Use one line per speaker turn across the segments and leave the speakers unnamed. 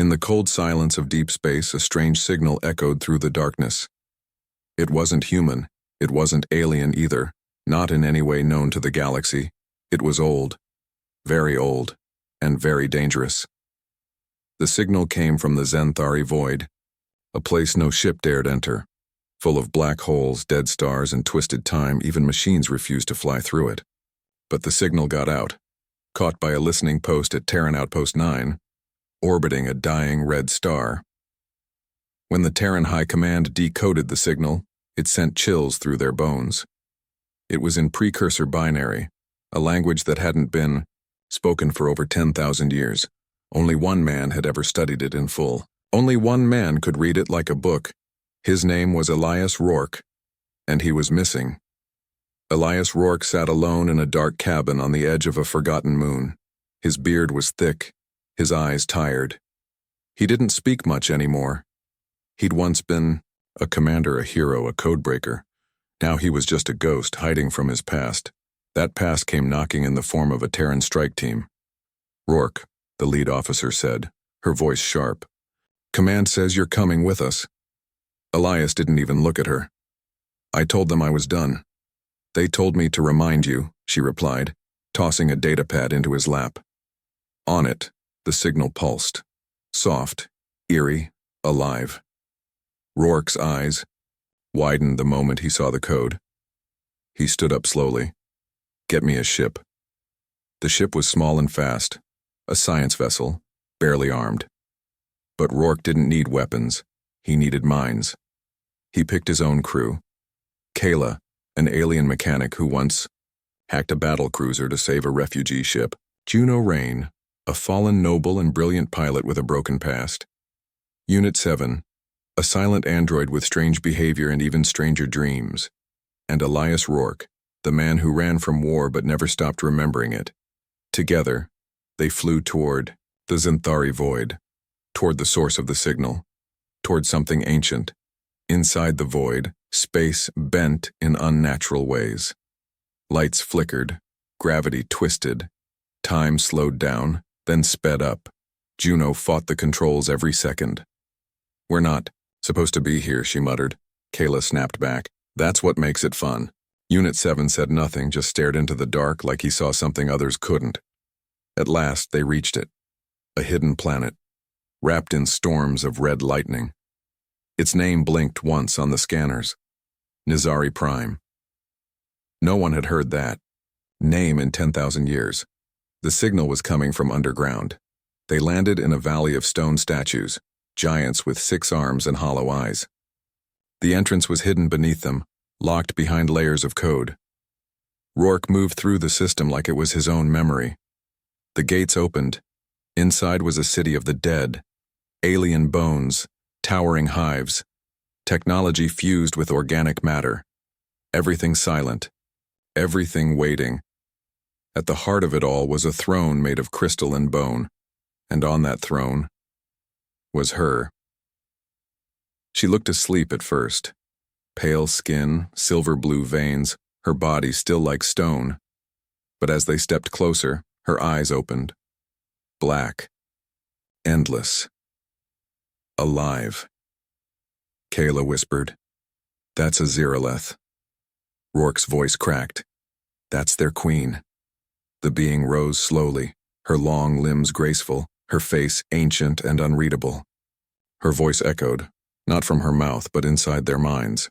In the cold silence of deep space, a strange signal echoed through the darkness. It wasn't human, it wasn't alien either, not in any way known to the galaxy. It was old, and very dangerous. The signal came from the Zenthari void, a place no ship dared enter, full of black holes, dead stars, and twisted time. Even machines refused to fly through it. But the signal got out, caught by a listening post at Terran Outpost 9, orbiting a dying red star. When the Terran High Command decoded the signal, it sent chills through their bones. It was in precursor binary, a language that hadn't been spoken for over 10,000 years. Only one man had ever studied it in full. Only one man could read it like a book. His name was Elias Rourke, and he was missing. Elias Rourke sat alone in a dark cabin on the edge of a forgotten moon. His beard was thick, his eyes tired. He didn't speak much anymore. He'd once been a commander, a hero, a codebreaker. Now he was just a ghost hiding from his past. That past came knocking in the form of a Terran strike team. "Rourke," the lead officer said, her voice sharp. "Command says you're coming with us." Elias didn't even look at her. "I told them I was done." "They told me to remind you," she replied, tossing a datapad into his lap. On it, the signal pulsed. Soft, eerie, alive. Rourke's eyes widened the moment he saw the code. He stood up slowly. "Get me a ship." The ship was small and fast, a science vessel, barely armed. But Rourke didn't need weapons. He needed minds. He picked his own crew. Kayla, an alien mechanic who once hacked a battle cruiser to save a refugee ship. Juno Rain, a fallen noble and brilliant pilot with a broken past. Unit 7, a silent android with strange behavior and even stranger dreams. And Elias Rourke, the man who ran from war but never stopped remembering it. Together, they flew toward the Zenthari void, toward the source of the signal, toward something ancient. Inside the void, space bent in unnatural ways. Lights flickered, gravity twisted, time slowed down, then sped up. Juno fought the controls every second. "We're not supposed to be here," she muttered. Kayla snapped back. "That's what makes it fun." Unit 7 said nothing, just stared into the dark like he saw something others couldn't. At last, they reached it. A hidden planet, wrapped in storms of red lightning. Its name blinked once on the scanners. Nizari Prime. No one had heard that name in 10,000 years. The signal was coming from underground. They landed in a valley of stone statues, giants with 6 arms and hollow eyes. The entrance was hidden beneath them, locked behind layers of code. Rourke moved through the system like it was his own memory. The gates opened. Inside was a city of the dead. Alien bones, towering hives, technology fused with organic matter. Everything silent, everything waiting. At the heart of it all was a throne made of crystal and bone, and on that throne was her. She looked asleep at first. Pale skin, silver blue veins, her body still like stone. But as they stepped closer, her eyes opened. Black. Endless. Alive. Kayla whispered, "That's a Zeroleth." Rourke's voice cracked. "That's their queen." The being rose slowly, her long limbs graceful, her face ancient and unreadable. Her voice echoed, not from her mouth but inside their minds.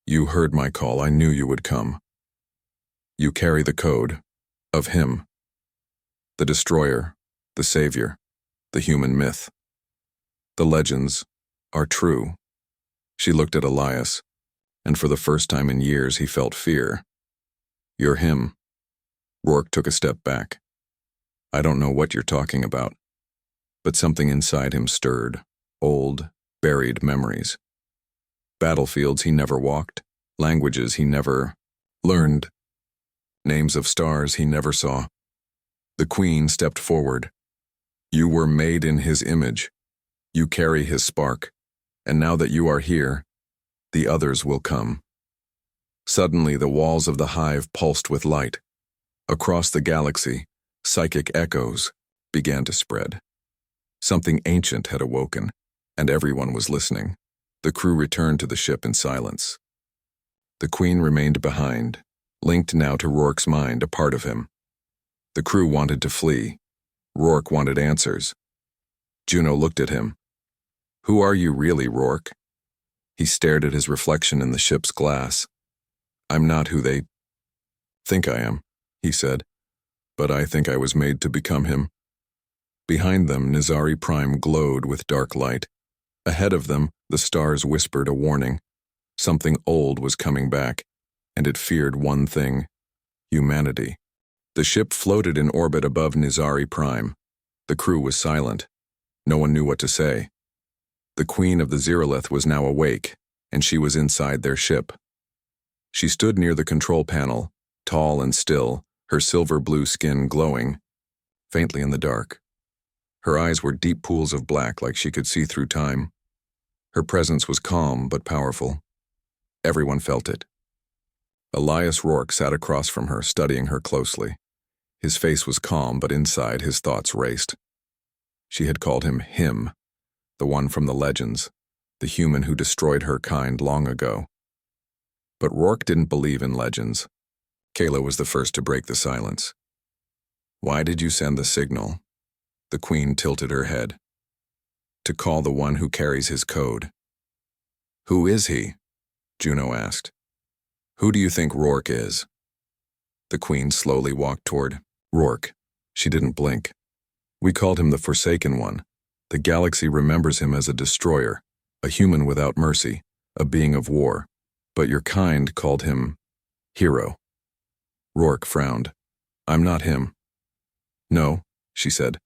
"You heard my call. I knew you would come. You carry the code of him. The destroyer, the savior, the human myth. The legends are true." She looked at Elias, and for the first time in years he felt fear. "You're him." Rourke took a step back. "I don't know what you're talking about." But something inside him stirred, old, buried memories. Battlefields he never walked, languages he never learned, names of stars he never saw. The queen stepped forward. "You were made in his image. You carry his spark, and now that you are here, the others will come." Suddenly the walls of the hive pulsed with light. Across the galaxy, psychic echoes began to spread. Something ancient had awoken, and everyone was listening. The crew returned to the ship in silence. The Queen remained behind, linked now to Rourke's mind, a part of him. The crew wanted to flee. Rourke wanted answers. Juno looked at him. "Who are you really, Rourke?" He stared at his reflection in the ship's glass. "I'm not who they think I am," he said, "but I think I was made to become him." Behind them, Nizari Prime glowed with dark light. Ahead of them, the stars whispered a warning. Something old was coming back, and it feared one thing: humanity. The ship floated in orbit above Nizari Prime. The crew was silent. No one knew what to say. The Queen of the Xerilith was now awake, and she was inside their ship. She stood near the control panel, tall and still, her silver-blue skin glowing, faintly in the dark. Her eyes were deep pools of black, like she could see through time. Her presence was calm but powerful. Everyone felt it. Elias Rourke sat across from her, studying her closely. His face was calm, but inside his thoughts raced. She had called him, the one from the legends, the human who destroyed her kind long ago. But Rourke didn't believe in legends. Kayla was the first to break the silence. "Why did you send the signal?" The Queen tilted her head. "To call the one who carries his code." "Who is he?" Juno asked. "Who do you think Rourke is?" The Queen slowly walked toward Rourke. She didn't blink. "We called him the Forsaken One. The galaxy remembers him as a destroyer, a human without mercy, a being of war. But your kind called him hero." Rourke frowned. "I'm not him." "No," she said.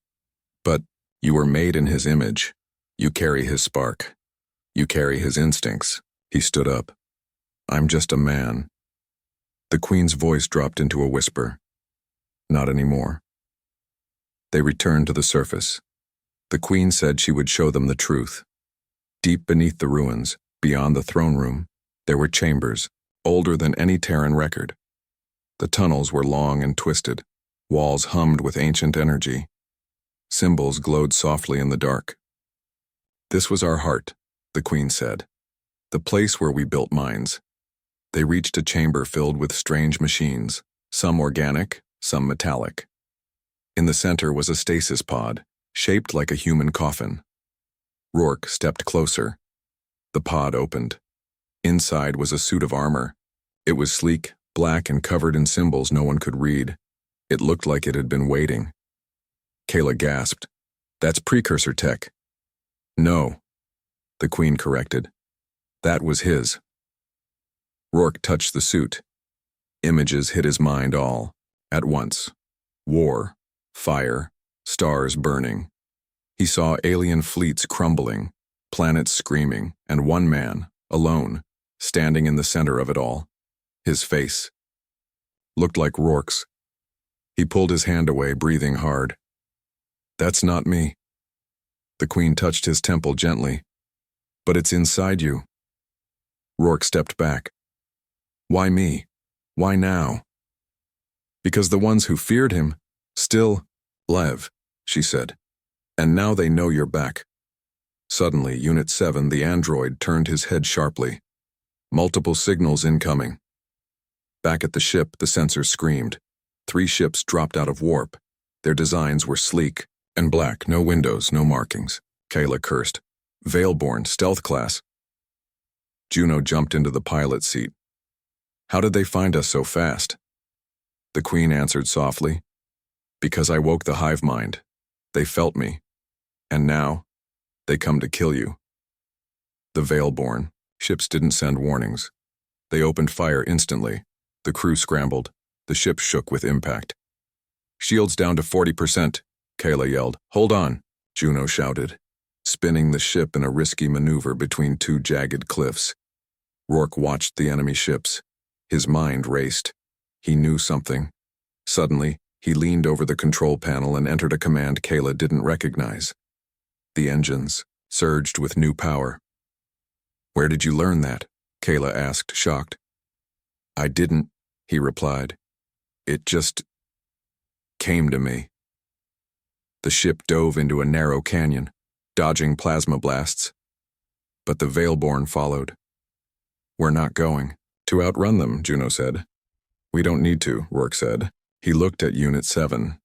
"But you were made in his image. You carry his spark. You carry his instincts." He stood up. "I'm just a man." The Queen's voice dropped into a whisper. "Not anymore." They returned to the surface. The Queen said she would show them the truth. Deep beneath the ruins, beyond the throne room, there were chambers, older than any Terran record. The tunnels were long and twisted. Walls hummed with ancient energy. Symbols glowed softly in the dark. "This was our heart," the Queen said. "The place where we built mines." They reached a chamber filled with strange machines, some organic, some metallic. In the center was a stasis pod, shaped like a human coffin. Rourke stepped closer. The pod opened. Inside was a suit of armor. It was sleek, black, and covered in symbols no one could read. It looked like it had been waiting. Kayla gasped. "That's precursor tech." "No," the Queen corrected. "That was his." Rourke touched the suit. Images hit his mind all at once. War, fire, stars burning. He saw alien fleets crumbling, planets screaming, and one man, alone, standing in the center of it all. His face looked like Rourke's. He pulled his hand away, breathing hard. "That's not me." The Queen touched his temple gently. "But it's inside you." Rourke stepped back. "Why me? Why now?" "Because the ones who feared him still live," she said. "And now they know you're back." Suddenly, Unit 7, the android, turned his head sharply. Multiple signals incoming. Back at the ship, the sensors screamed. 3 ships dropped out of warp. Their designs were sleek and black, no windows, no markings. Kayla cursed. "Veilborn, stealth class." Juno jumped into the pilot seat. "How did they find us so fast?" The Queen answered softly. "Because I woke the hive mind. They felt me. And now, they come to kill you." The Veilborn. Ships didn't send warnings. They opened fire instantly. The crew scrambled. The ship shook with impact. "Shields down to 40%, Kayla yelled. "Hold on," Juno shouted, spinning the ship in a risky maneuver between 2 jagged cliffs. Rourke watched the enemy ships. His mind raced. He knew something. Suddenly, he leaned over the control panel and entered a command Kayla didn't recognize. The engines surged with new power. "Where did you learn that?" Kayla asked, shocked. "I didn't," he replied. "It just came to me." The ship dove into a narrow canyon, dodging plasma blasts. But the Veilborn followed. "We're not going to outrun them," Juno said. "We don't need to," Rourke said. He looked at Unit 7.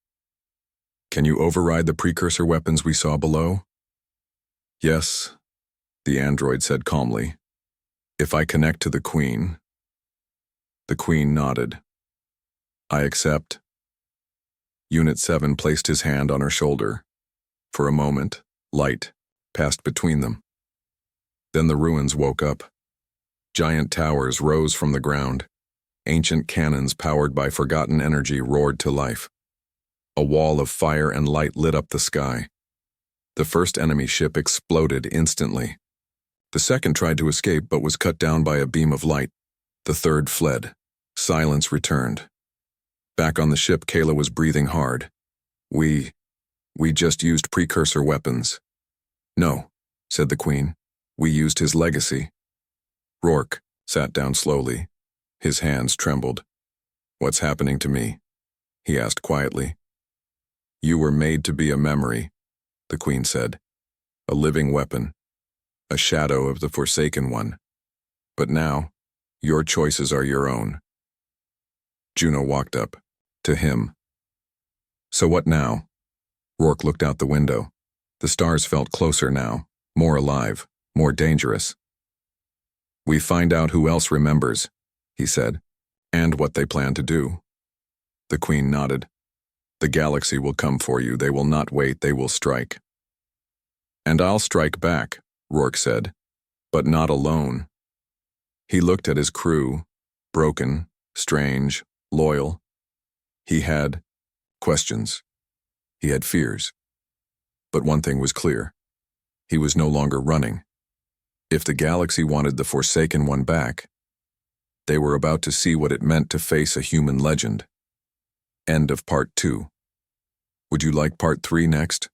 "Can you override the precursor weapons we saw below?" "Yes," the android said calmly. "If I connect to the Queen." The Queen nodded. "I accept." Unit 7 placed his hand on her shoulder. For a moment, light passed between them. Then the ruins woke up. Giant towers rose from the ground. Ancient cannons powered by forgotten energy roared to life. A wall of fire and light lit up the sky. The first enemy ship exploded instantly. The second tried to escape but was cut down by a beam of light. The third fled. Silence returned. Back on the ship, Kayla was breathing hard. We just used precursor weapons." "No," said the Queen. "We used his legacy." Rourke sat down slowly. His hands trembled. "What's happening to me?" he asked quietly. "You were made to be a memory," the Queen said. "A living weapon. A shadow of the Forsaken One. But now, your choices are your own." Juno walked up. To him. "So what now?" Rourke looked out the window. The stars felt closer now, more alive, more dangerous. "We find out who else remembers," he said, "and what they plan to do." The Queen nodded. "The galaxy will come for you. They will not wait. They will strike." "And I'll strike back," Rourke said, "but not alone." He looked at his crew, broken, strange, loyal. He had questions. He had fears. But one thing was clear. He was no longer running. If the galaxy wanted the Forsaken One back, they were about to see what it meant to face a human legend. End of Part 2. Would you like Part 3 next?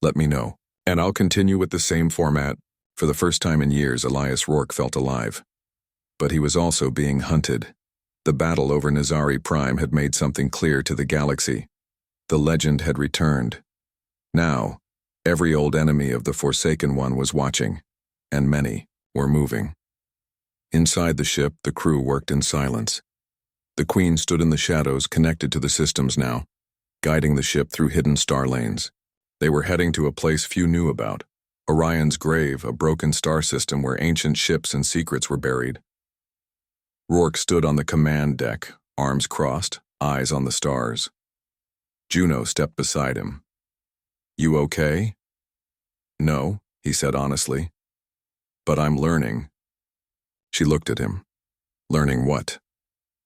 Let me know, and I'll continue with the same format. For the first time in years, Elias Rourke felt alive. But he was also being hunted. The battle over Nazari Prime had made something clear to the galaxy. The legend had returned. Now, every old enemy of the Forsaken One was watching, and many were moving. Inside the ship, the crew worked in silence. The Queen stood in the shadows, connected to the systems now, guiding the ship through hidden star lanes. They were heading to a place few knew about, Orion's Grave, a broken star system where ancient ships and secrets were buried. Rourke stood on the command deck, arms crossed, eyes on the stars. Juno stepped beside him. "You okay?" "No," he said honestly. "But I'm learning." She looked at him. "Learning what?"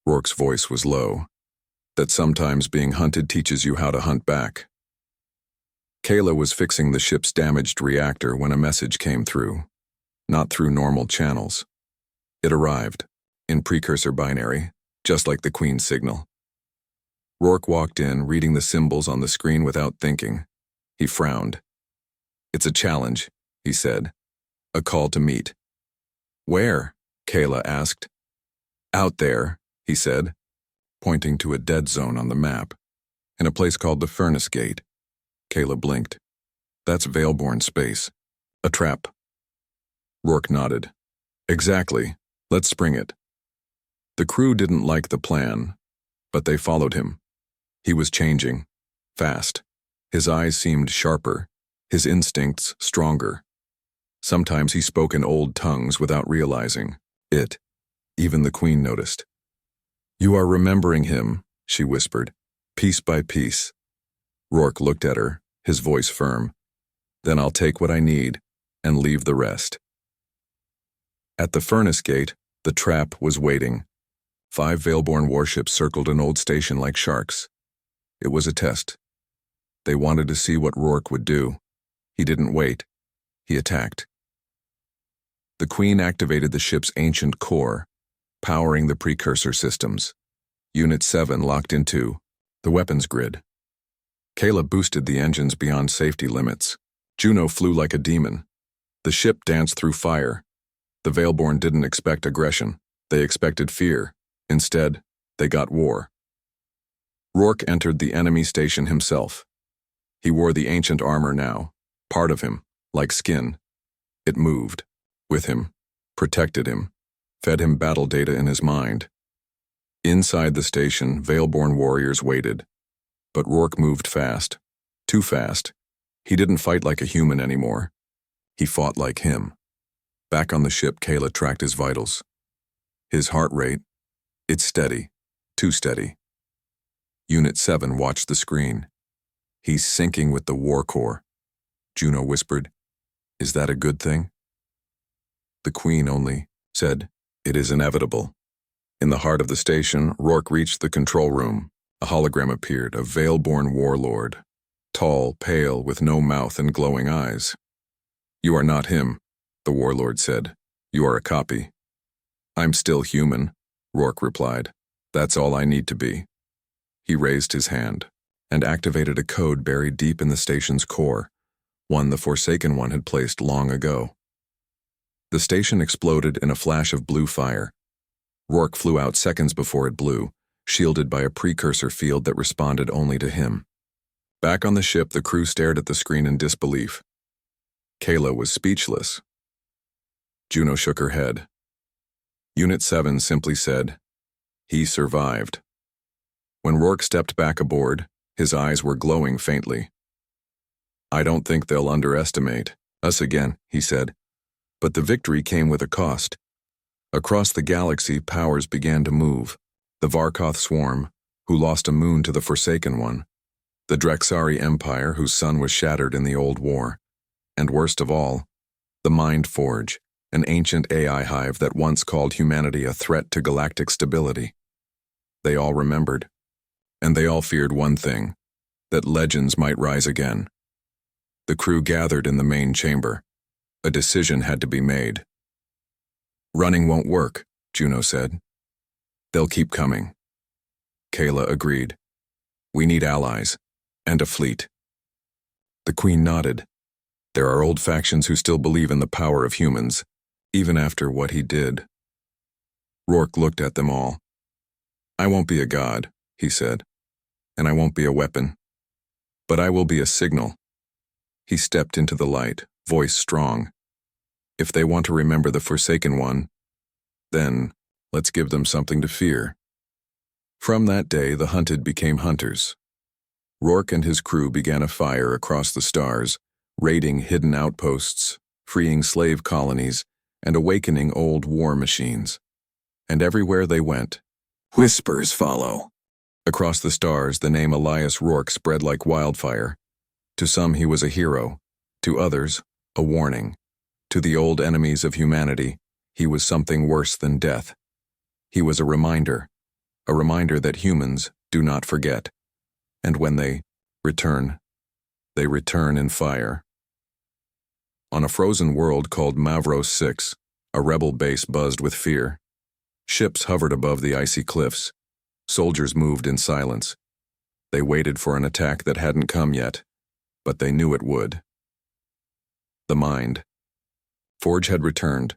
Rourke's voice was low. "That sometimes being hunted teaches you how to hunt back." Kayla was fixing the ship's damaged reactor when a message came through. Not through normal channels. It arrived. In precursor binary, just like the Queen's signal. Rourke walked in, reading the symbols on the screen without thinking. He frowned. "It's a challenge," he said. "A call to meet." "Where?" Kayla asked. "Out there," he said, pointing to a dead zone on the map, in a place called the Furnace Gate. Kayla blinked. "That's Veilborn space. A trap." Rourke nodded. "Exactly. Let's spring it." The crew didn't like the plan, but they followed him. He was changing, fast. His eyes seemed sharper, his instincts stronger. Sometimes he spoke in old tongues without realizing it. Even the Queen noticed. "You are remembering him," she whispered, "piece by piece." Rourke looked at her, his voice firm. "Then I'll take what I need and leave the rest." At the Furnace Gate, the trap was waiting. 5 Veilborn warships circled an old station like sharks. It was a test. They wanted to see what Rourke would do. He didn't wait. He attacked. The Queen activated the ship's ancient core, powering the precursor systems. Unit 7 locked into the weapons grid. Kayla boosted the engines beyond safety limits. Juno flew like a demon. The ship danced through fire. The Veilborn didn't expect aggression. They expected fear. Instead, they got war. Rourke entered the enemy station himself. He wore the ancient armor now, part of him, like skin. It moved, with him, protected him, fed him battle data in his mind. Inside the station, Veilborn warriors waited. But Rourke moved fast. Too fast. He didn't fight like a human anymore. He fought like him. Back on the ship, Kayla tracked his vitals. His heart rate, it's steady. Too steady. Unit 7 watched the screen. He's syncing with the war core. Juno whispered, "Is that a good thing?" The Queen only said, "It is inevitable." In the heart of the station, Rourke reached the control room. A hologram appeared, a Veilborn warlord. Tall, pale, with no mouth and glowing eyes. "You are not him," the warlord said. "You are a copy." "I'm still human," Rourke replied. "That's all I need to be." He raised his hand and activated a code buried deep in the station's core, one the Forsaken One had placed long ago. The station exploded in a flash of blue fire. Rourke flew out seconds before it blew, shielded by a precursor field that responded only to him. Back on the ship, the crew stared at the screen in disbelief. Kayla was speechless. Juno shook her head. Unit 7 simply said, "He survived." When Rourke stepped back aboard, his eyes were glowing faintly. "I don't think they'll underestimate us again," he said. But the victory came with a cost. Across the galaxy, powers began to move. The Varkoth Swarm, who lost a moon to the Forsaken One. The Drexari Empire, whose sun was shattered in the Old War. And worst of all, the Mind Forge, an ancient AI hive that once called humanity a threat to galactic stability. They all remembered. And they all feared one thing, that legends might rise again. The crew gathered in the main chamber. A decision had to be made. "Running won't work," Juno said. "They'll keep coming." Kayla agreed. "We need allies, and a fleet." The Queen nodded. "There are old factions who still believe in the power of humans, even after what he did." Rourke looked at them all. "I won't be a god," he said, "and I won't be a weapon. But I will be a signal." He stepped into the light, voice strong. "If they want to remember the Forsaken One, then let's give them something to fear." From that day, the hunted became hunters. Rourke and his crew began a fire across the stars, raiding hidden outposts, freeing slave colonies, and awakening old war machines. And everywhere they went, whispers follow. Across the stars, the name Elias Rourke spread like wildfire. To some he was a hero, to others, a warning. To the old enemies of humanity, he was something worse than death. He was a reminder that humans do not forget. And when they return in fire. On a frozen world called Mavros 6, a rebel base buzzed with fear. Ships hovered above the icy cliffs. Soldiers moved in silence. They waited for an attack that hadn't come yet, but they knew it would. The Mind. Forge had returned.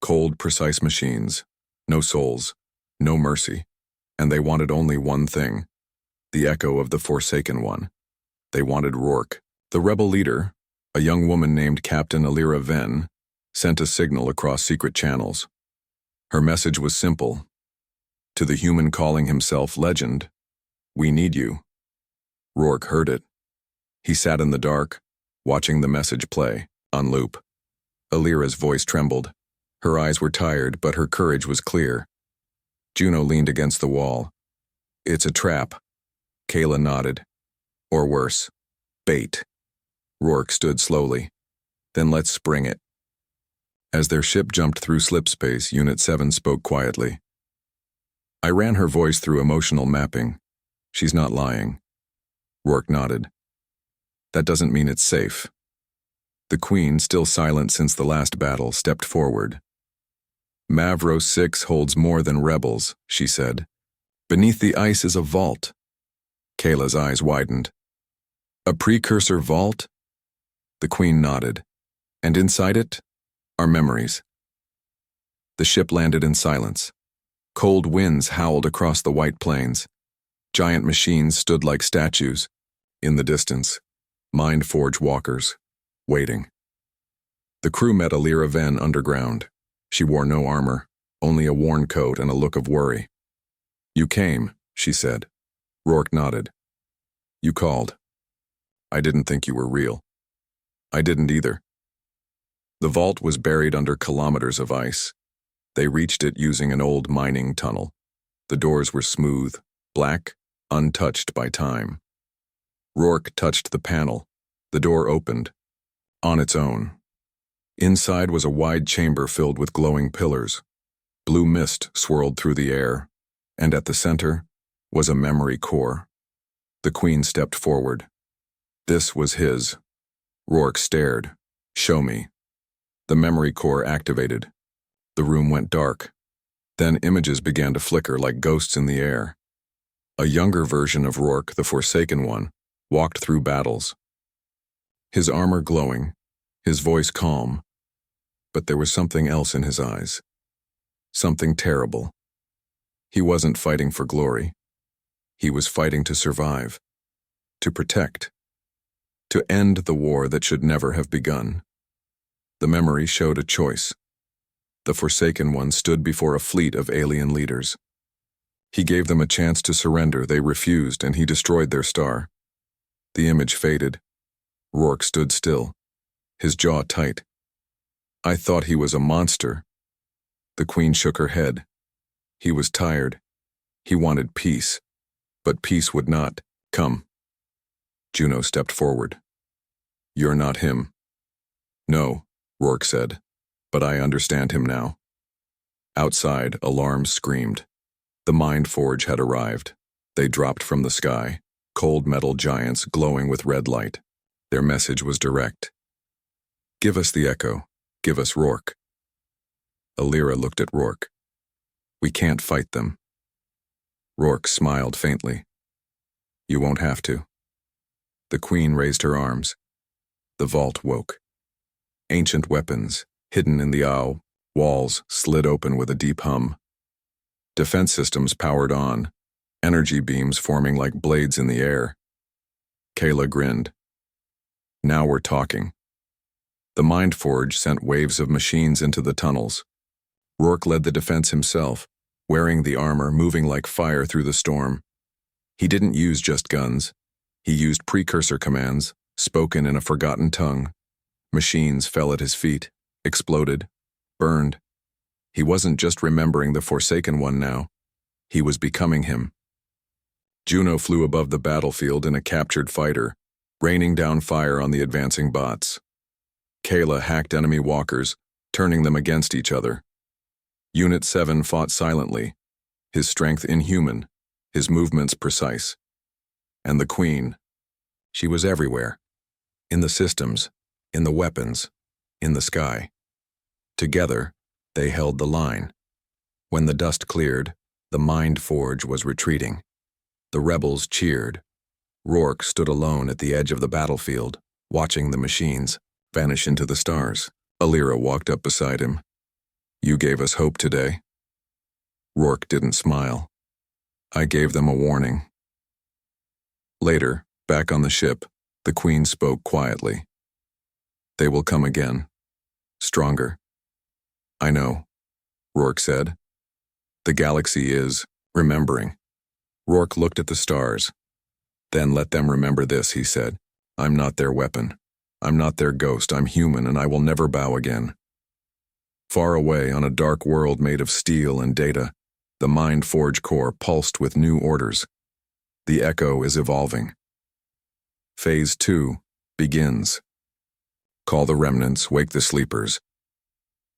Cold, precise machines. No souls. No mercy. And they wanted only one thing. The echo of the Forsaken One. They wanted Rourke. The rebel leader, a young woman named Captain Alira Venn, sent a signal across secret channels. Her message was simple. To the human calling himself Legend, "We need you." Rourke heard it. He sat in the dark, watching the message play, on loop. Alira's voice trembled. Her eyes were tired, but her courage was clear. Juno leaned against the wall. "It's a trap." Kayla nodded. "Or worse, bait." Rourke stood slowly. "Then let's spring it." As their ship jumped through slipspace, Unit 7 spoke quietly. I ran her voice through emotional mapping. She's not lying. Rourke nodded. That doesn't mean it's safe. The Queen, still silent since the last battle, stepped forward. Mavros 6 holds more than rebels, she said. Beneath the ice is a vault. Kayla's eyes widened. A precursor vault? The Queen nodded. And inside it are memories. The ship landed in silence. Cold winds howled across the white plains. Giant machines stood like statues. In the distance, Mind Forge walkers, waiting. The crew met Alira Ven underground. She wore no armor, only a worn coat and a look of worry. "You came," she said. Rourke nodded. "You called. I didn't think you were real." "I didn't either." The vault was buried under kilometers of ice. They reached it using an old mining tunnel. The doors were smooth, black, untouched by time. Rourke touched the panel. The door opened, on its own. Inside was a wide chamber filled with glowing pillars. Blue mist swirled through the air, and at the center was a memory core. The Queen stepped forward. This was his. Rourke stared. "Show me." The memory core activated. The room went dark. Then images began to flicker like ghosts in the air. A younger version of Rourke, the Forsaken One, walked through battles. His armor glowing, his voice calm, but there was something else in his eyes. Something terrible. He wasn't fighting for glory. He was fighting to survive, to protect, to end the war that should never have begun. The memory showed a choice. The Forsaken One stood before a fleet of alien leaders. He gave them a chance to surrender. They refused, and he destroyed their star. The image faded. Rourke stood still, his jaw tight. "I thought he was a monster." The Queen shook her head. He was tired. He wanted peace, but peace would not come. Juno stepped forward. "You're not him." "No," Rourke said, "but I understand him now." Outside, alarms screamed. The Mind Forge had arrived. They dropped from the sky, cold metal giants glowing with red light. Their message was direct. "Give us the Echo. Give us Rourke." Alira looked at Rourke. "We can't fight them." Rourke smiled faintly. "You won't have to." The Queen raised her arms. The vault woke. Ancient weapons, hidden in the aisle, walls slid open with a deep hum. Defense systems powered on, energy beams forming like blades in the air. Kayla grinned. "Now we're talking." The Mind Forge sent waves of machines into the tunnels. Rourke led the defense himself, wearing the armor, moving like fire through the storm. He didn't use just guns. He used precursor commands, spoken in a forgotten tongue. Machines fell at his feet, exploded, burned. He wasn't just remembering the Forsaken One now. He was becoming him. Juno flew above the battlefield in a captured fighter, raining down fire on the advancing bots. Kayla hacked enemy walkers, turning them against each other. Unit 7 fought silently, his strength inhuman, his movements precise. And the Queen, she was everywhere. In the systems, in the weapons, in the sky. Together, they held the line. When the dust cleared, the Mind Forge was retreating. The rebels cheered. Rourke stood alone at the edge of the battlefield, watching the machines vanish into the stars. Alira walked up beside him. "You gave us hope today." Rourke didn't smile. "I gave them a warning." Later, back on the ship, the Queen spoke quietly. "They will come again. Stronger." "I know," Rourke said. "The galaxy is remembering." Rourke looked at the stars. "Then let them remember this," he said. "I'm not their weapon. I'm not their ghost. I'm human, and I will never bow again." Far away on a dark world made of steel and data, the Mind Forge core pulsed with new orders. The Echo is evolving. Phase 2 begins. Call the remnants, wake the sleepers.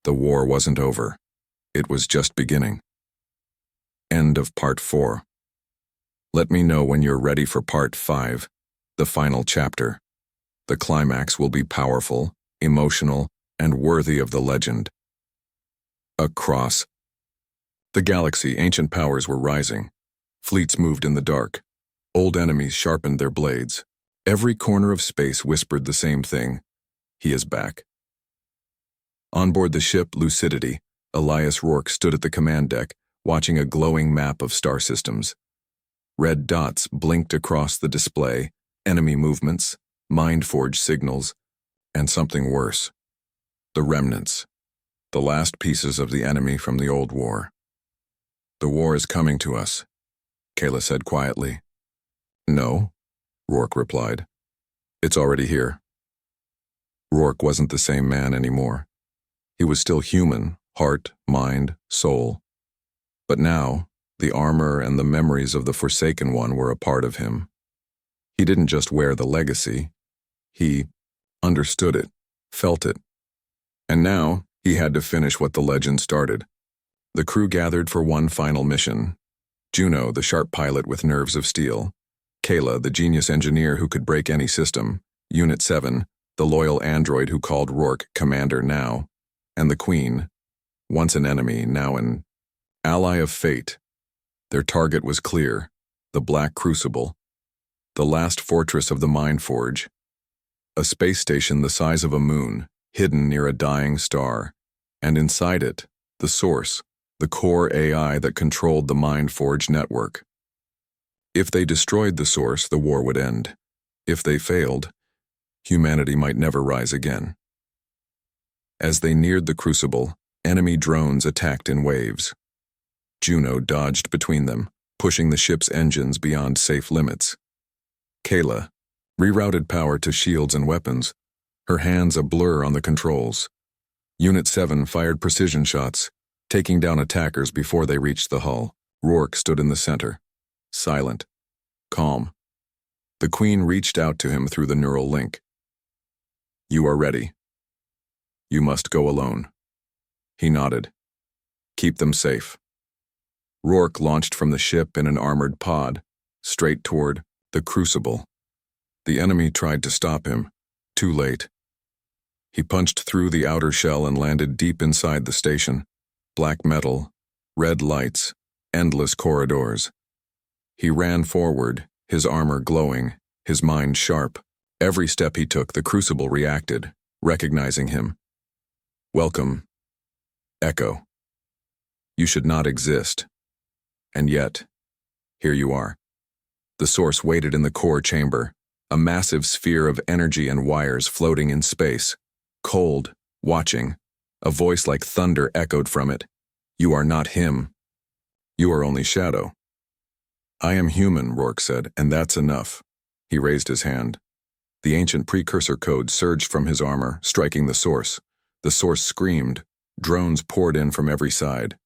The war wasn't over. It was just beginning. End of Part 4. Let me know when you're ready for Part 5, the final chapter. The climax will be powerful, emotional, and worthy of the legend. Across the galaxy, ancient powers were rising. Fleets moved in the dark. Old enemies sharpened their blades. Every corner of space whispered the same thing. He is back. On board the ship Lucidity, Elias Rourke stood at the command deck, watching a glowing map of star systems. Red dots blinked across the display, enemy movements, mind forge signals, and something worse. The remnants. The last pieces of the enemy from the old war. The war is coming to us, Kayla said quietly. No, Rourke replied. It's already here. Rourke wasn't the same man anymore. He was still human, heart, mind, soul. But now, the armor and the memories of the Forsaken One were a part of him. He didn't just wear the legacy. He understood it, felt it. And now, he had to finish what the legend started. The crew gathered for one final mission. Juno, the sharp pilot with nerves of steel. Kayla, the genius engineer who could break any system. Unit 7, the loyal android who called Rourke Commander now. And the Queen, once an enemy, now an ally of fate. Their target was clear, the Black Crucible, the last fortress of the Mind Forge. A space station the size of a moon, hidden near a dying star, and inside it, the source, the core AI that controlled the Mind Forge network. If they destroyed the source, the war would end. If they failed, humanity might never rise again. As they neared the Crucible, enemy drones attacked in waves. Juno dodged between them, pushing the ship's engines beyond safe limits. Kayla rerouted power to shields and weapons, her hands a blur on the controls. Unit 7 fired precision shots, taking down attackers before they reached the hull. Rourke stood in the center, silent, calm. The Queen reached out to him through the neural link. You are ready. You must go alone. He nodded. Keep them safe. Rourke launched from the ship in an armored pod, straight toward the Crucible. The enemy tried to stop him. Too late. He punched through the outer shell and landed deep inside the station. Black metal, red lights, endless corridors. He ran forward, his armor glowing, his mind sharp. Every step he took, the Crucible reacted, recognizing him. Welcome, Echo. You should not exist. And yet, here you are. The source waited in the core chamber, a massive sphere of energy and wires floating in space. Cold, watching, a voice like thunder echoed from it. You are not him. You are only shadow. I am human, Rourke said, and that's enough. He raised his hand. The ancient precursor code surged from his armor, striking the source. The source screamed. Drones poured in from every side.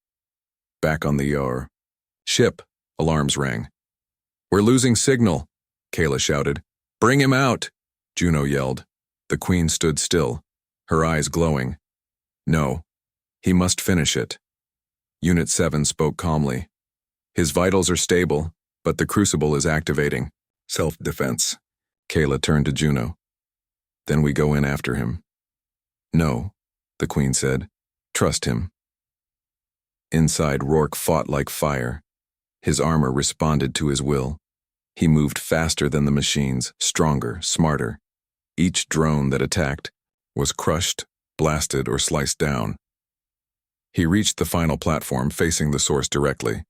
Back on the ship, alarms rang. We're losing signal, Kayla shouted. Bring him out, Juno yelled. The Queen stood still, her eyes glowing. No, he must finish it. Unit 7 spoke calmly. His vitals are stable, but the Crucible is activating. Self-defense. Kayla turned to Juno. Then we go in after him. No, the Queen said. Trust him. Inside, Rourke fought like fire. His armor responded to his will. He moved faster than the machines, stronger, smarter. Each drone that attacked was crushed, blasted, or sliced down. He reached the final platform, facing the source directly.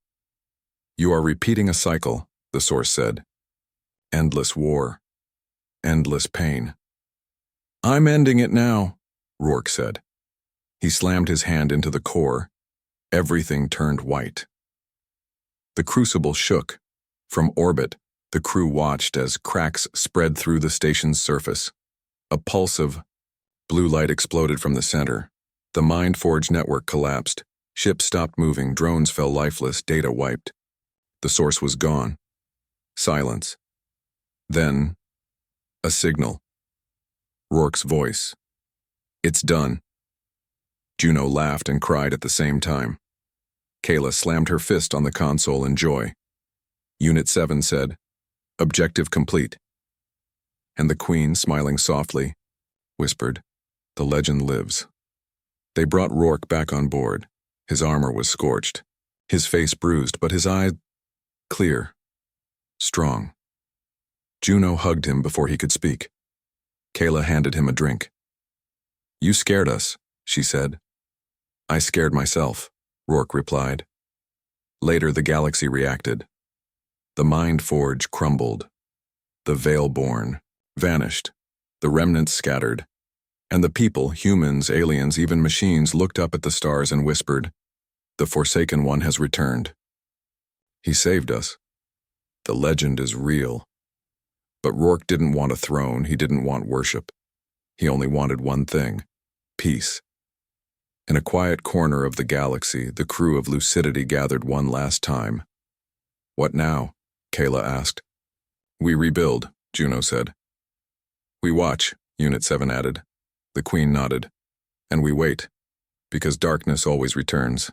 You are repeating a cycle, the source said. Endless war. Endless pain. I'm ending it now, Rourke said. He slammed his hand into the core. Everything turned white. The Crucible shook. From orbit, the crew watched as cracks spread through the station's surface. A pulse of blue light exploded from the center. The Mind Forge network collapsed. Ships stopped moving, drones fell lifeless, data wiped. The source was gone. Silence. Then, a signal. Rourke's voice. It's done. Juno laughed and cried at the same time. Kayla slammed her fist on the console in joy. Unit 7 said, Objective complete. And the Queen, smiling softly, whispered, The legend lives. They brought Rourke back on board. His armor was scorched, his face bruised, but his eye clear, strong. Juno hugged him before he could speak. Kayla handed him a drink. You scared us, she said. I scared myself, Rourke replied. Later, the galaxy reacted. The Mind Forge crumbled. The Veilborn vanished, The remnants scattered. And the people, humans, aliens, even machines, looked up at the stars and whispered, "The Forsaken One has returned. He saved us. The legend is real." But Rourke didn't want a throne, he didn't want worship. He only wanted one thing: peace. In a quiet corner of the galaxy, the crew of Lucidity gathered one last time. "What now?" Kayla asked. "We rebuild," Juno said. "We watch," Unit 7 added. The Queen nodded. "And we wait, because darkness always returns."